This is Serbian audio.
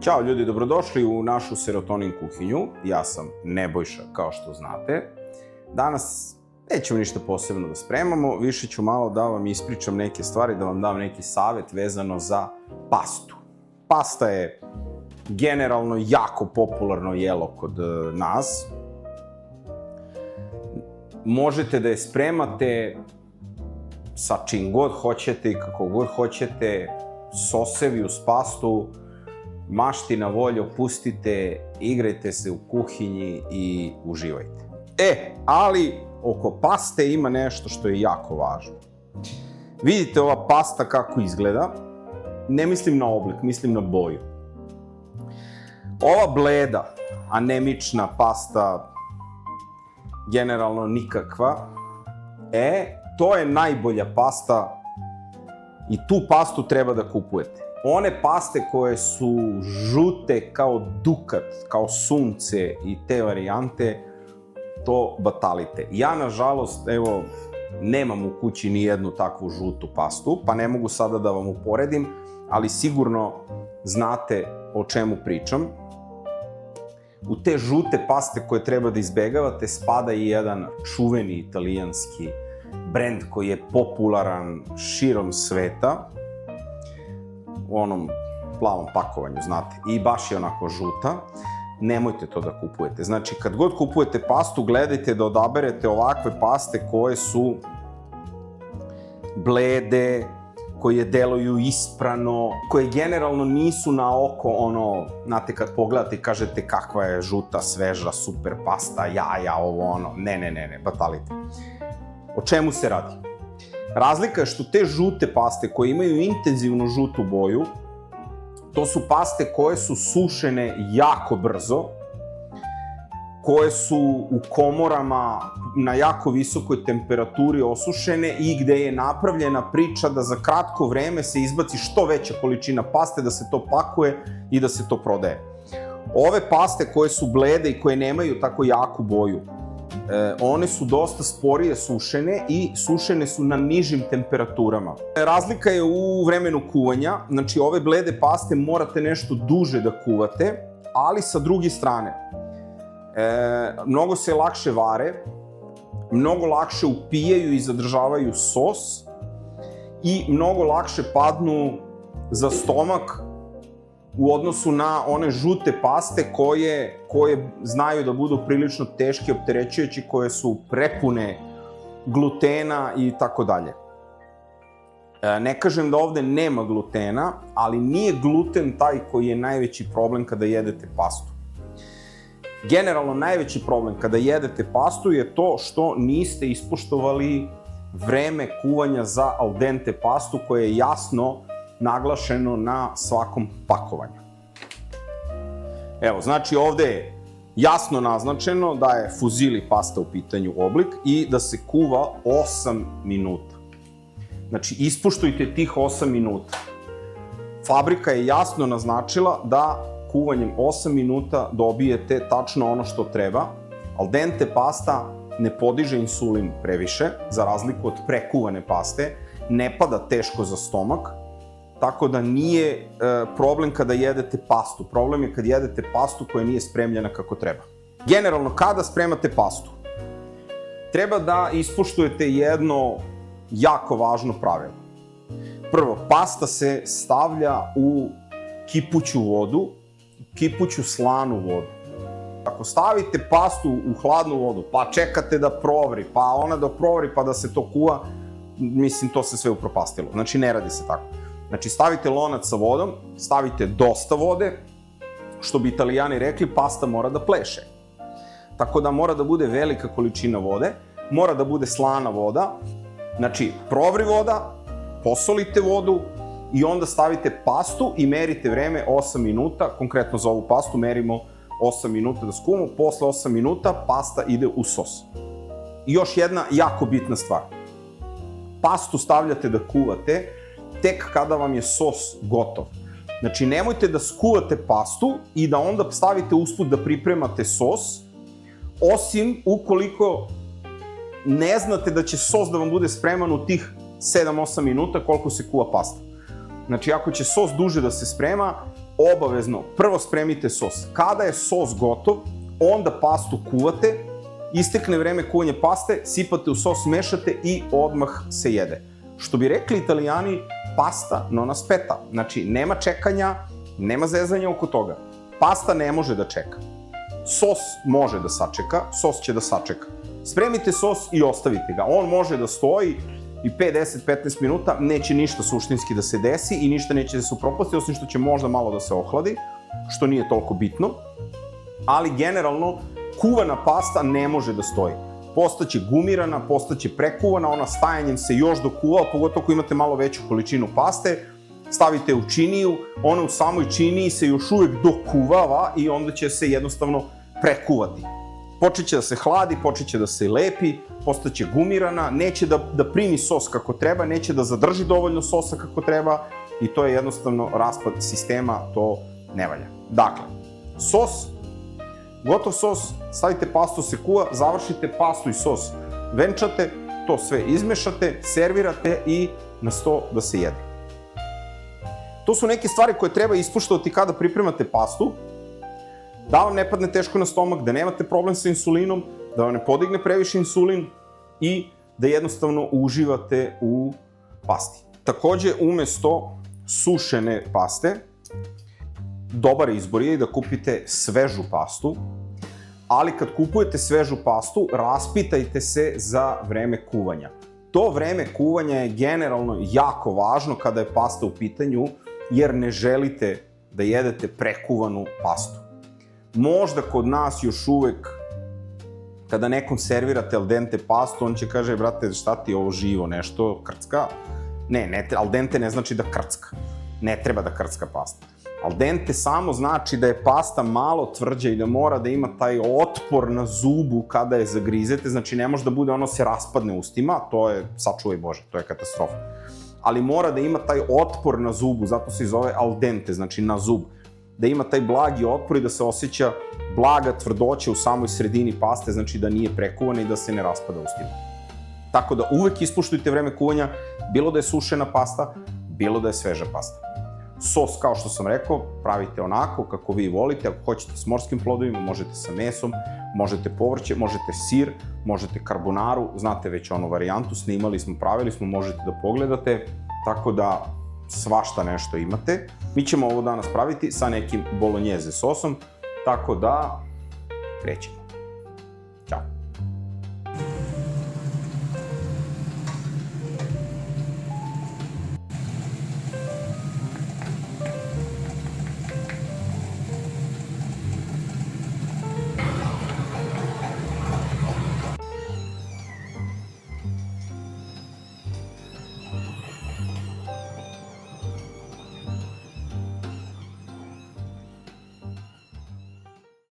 Ćao ljudi, dobrodošli u našu Serotonin kuhinju. Ja sam Nebojša, kao što znate. Danas nećemo ništa posebno da spremamo, više ću malo da vam ispričam neke stvari, da vam dam neki savet vezano za pastu. Pasta je generalno jako popularno jelo kod nas. Možete da je spremate sa čim god hoćete i kako god hoćete, sosevi uz pastu, mašti na volju, pustite, igrajte se u kuhinji i uživajte. Ali oko paste ima nešto što je jako važno. Vidite ova pasta kako izgleda, ne mislim na oblik, mislim na boju. Ova bleda, anemična pasta, generalno nikakva, to je najbolja pasta i tu pastu treba da kupujete. One paste koje su žute kao dukat, kao sunce i te varijante, to batalite. Ja, nažalost, nemam u kući ni jednu takvu žutu pastu, pa ne mogu sada da vam uporedim, ali sigurno znate o čemu pričam. U te žute paste koje treba da izbegavate spada i jedan čuveni italijanski brend koji je popularan širom sveta, u onom plavom pakovanju, znate, i baš je onako žuta. Nemojte to da kupujete. Znači, kad god kupujete pastu, gledajte da odaberete ovakve paste koje su blede, koje deluju isprano, koje generalno nisu na oko znate, kad pogledate i kažete kakva je žuta, sveža, super pasta, jaja, ovo ono. Ne, batalite. O čemu se radi? Razlika je što te žute paste koje imaju intenzivnu žutu boju, to su paste koje su sušene jako brzo, koje su u komorama na jako visokoj temperaturi osušene i gde je napravljena priča da za kratko vreme se izbaci što veća količina paste, da se to pakuje i da se to prodaje. Ove paste koje su blede i koje nemaju tako jaku boju, one su dosta sporije sušene i sušene su na nižim temperaturama. Razlika je u vremenu kuvanja, znači ove blede paste morate nešto duže da kuvate, ali sa druge strane, mnogo se lakše vare, mnogo lakše upijaju i zadržavaju sos i mnogo lakše padnu za stomak u odnosu na one žute paste koje znaju da budu prilično teške, opterećujući, koje su prepune glutena i tako dalje. Ne kažem da ovde nema glutena, ali nije gluten taj koji je najveći problem kada jedete pastu. Generalno, najveći problem kada jedete pastu je to što niste ispoštovali vreme kuvanja za al dente pastu koje je jasno naglašeno na svakom pakovanju. Znači ovde je jasno naznačeno da je fuzili pasta u pitanju oblik i da se kuva 8 minuta. Znači, ispoštujte tih 8 minuta. Fabrika je jasno naznačila da kuvanjem 8 minuta dobijete tačno ono što treba. Al dente pasta ne podiže insulin previše, za razliku od prekuvane paste, ne pada teško za stomak, tako da nije problem kada jedete pastu. Problem je kad jedete pastu koja nije spremljena kako treba. Generalno, kada spremate pastu, treba da ispoštujete jedno jako važno pravilo. Prvo, pasta se stavlja u kipuću vodu, kipuću slanu vodu. Ako stavite pastu u hladnu vodu, pa čekate da provri, pa ona da provri, pa da se to kuva, mislim, to se sve upropastilo. Znači, ne radi se tako. Znači, stavite lonac sa vodom, stavite dosta vode, što bi Italijani rekli, pasta mora da pleše. Tako da mora da bude velika količina vode, mora da bude slana voda, znači, provri voda, posolite vodu i onda stavite pastu i merite vreme 8 minuta, konkretno za ovu pastu merimo 8 minuta da skuvamo, posle 8 minuta pasta ide u sos. I još jedna jako bitna stvar. Pastu stavljate da kuvate tek kada vam je sos gotov. Znači, nemojte da skuvate pastu i da onda stavite usput da pripremate sos, osim ukoliko ne znate da će sos da vam bude spreman u tih 7-8 minuta koliko se kuva pasta. Znači, ako će sos duže da se sprema, obavezno prvo spremite sos. Kada je sos gotov, onda pastu kuvate, istekne vreme kuvanja paste, sipate u sos, mešate i odmah se jede. Što bi rekli Italijani, pasta non aspetta. Znači, nema čekanja, nema zezanja oko toga. Pasta ne može da čeka. Sos može da sačeka, sos će da sačeka. Spremite sos i ostavite ga. On može da stoji i 5, 10, 15 minuta, neće ništa suštinski da se desi i ništa neće da se upropasti, osim što će možda malo da se ohladi, što nije toliko bitno. Ali generalno, kuvana pasta ne može da stoji. Postaće gumirana, postaće prekuvana, ona stajanjem se još dokuva, pogotovo ako imate malo veću količinu paste, stavite u činiju, ona u samoj činiji se još uvek dokuvava i onda će se jednostavno prekuvati. Počeće da se hladi, počeće da se lepi, postaće gumirana, neće da primi sos kako treba, neće da zadrži dovoljno sosa kako treba i to je jednostavno raspad sistema, to ne valja. Dakle, sos, gotov sos, stavite pastu se kuva, završite pastu i sos, venčate, to sve izmešate, servirate i na sto da se jede. To su neke stvari koje treba ispoštovati kada pripremate pastu, da vam ne padne teško na stomak, da nemate problem sa insulinom, da vam ne podigne previše insulin i da jednostavno uživate u pasti. Takođe, umesto sušene paste, dobar izbor je da kupite svežu pastu, ali kad kupujete svežu pastu, raspitajte se za vreme kuvanja. To vreme kuvanja je generalno jako važno kada je pasta u pitanju, jer ne želite da jedete prekuvanu pastu. Možda kod nas još uvek, kada nekom servirate al dente pastu, on će kaže, brate, šta ti je ovo živo, nešto krcka? Ne, al dente ne znači da krcka. Ne treba da krcka pasta. Al dente samo znači da je pasta malo tvrđa i da mora da ima taj otpor na zubu kada je zagrizete, znači ne može da bude ono se raspadne ustima, to je, sačuvaj Bože, to je katastrofa. Ali mora da ima taj otpor na zubu, zato se i zove al dente, znači na zub. Da ima taj blagi otpor i da se osjeća blaga tvrdoća u samoj sredini paste, znači da nije prekuvana i da se ne raspada ustima. Tako da uvek ispoštujte vreme kuvanja, bilo da je sušena pasta, bilo da je sveža pasta. Sos, kao što sam rekao, pravite onako kako vi volite. Ako hoćete s morskim plodovima, možete sa mesom, možete povrće, možete sir, možete karbonaru, znate već onu varijantu, snimali smo, pravili smo, možete da pogledate, tako da svašta nešto imate. Mi ćemo ovo danas praviti sa nekim bolognese sosom, tako da krećemo.